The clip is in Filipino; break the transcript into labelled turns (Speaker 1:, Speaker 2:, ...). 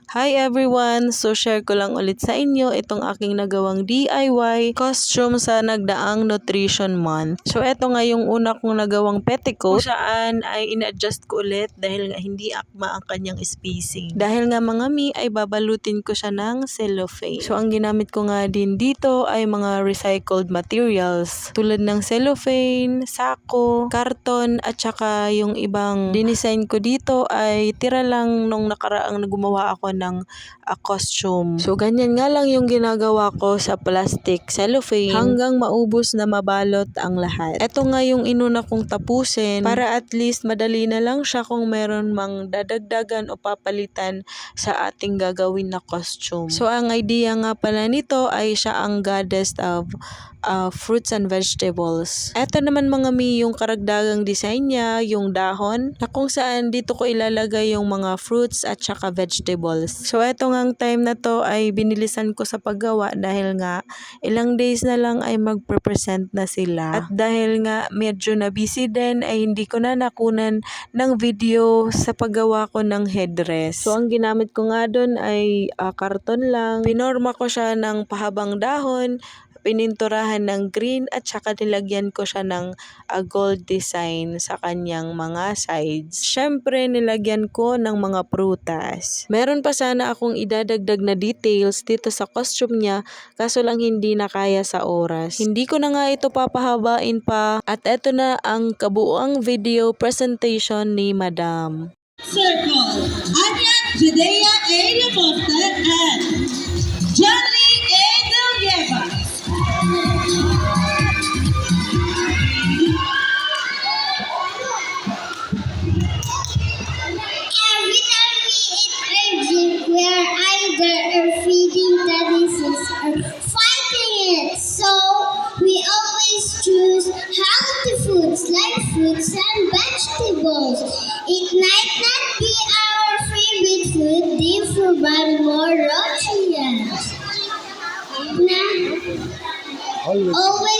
Speaker 1: Hi everyone! So share ko lang ulit sa inyo itong aking nagawang DIY costume sa nagdaang Nutrition Month. So eto nga yung una kong nagawang petticoat kung saan ay in-adjust ko ulit dahil nga hindi akma ang kanyang spacing. Dahil nga mga mi ay babalutin ko siya ng cellophane. So ang ginamit ko nga din dito ay mga recycled materials tulad ng cellophane, sako, karton at saka yung ibang dinesign ko dito ay tira lang nung nakaraang gumawa ako ng costume. So ganyan nga lang yung ginagawa ko sa plastic cellophane hanggang maubos na mabalot ang lahat. Ito nga yung inuna kong tapusin para at least madali na lang siya kung meron mang dadagdagan o papalitan sa ating gagawin na costume. So ang idea nga pala nito ay siya ang goddess of fruits and vegetables. Ito naman mga mi yung karagdagang design niya, yung dahon na kung saan dito ko ilalagay yung mga fruits at saka vegetables. So eto ngang time na to ay binilisan ko sa paggawa dahil nga ilang days na lang ay magpe-present na sila. At dahil nga medyo na busy din ay hindi ko na nakunan ng video sa paggawa ko ng headdress. So ang ginamit ko nga doon ay karton lang. Pinorma ko siya ng pahabang dahon, pininturahan ng green at saka nilagyan ko siya ng gold design sa kanyang mga sides. Syempre nilagyan ko ng mga prutas. Meron pa sana akong idadagdag na details dito sa costume niya kaso lang hindi na kaya sa oras. Hindi ko na nga ito papahabain pa at eto na ang kabuuang video presentation ni Madam.
Speaker 2: Circle, Anya Judea A. Laporte and Johnny A. Delgeva.
Speaker 3: Every time we eat or drink, we are either feeding the disease or fighting it. So we always choose healthy foods like fruits and vegetables. It might not be our favorite food, they provide more nutrients. Always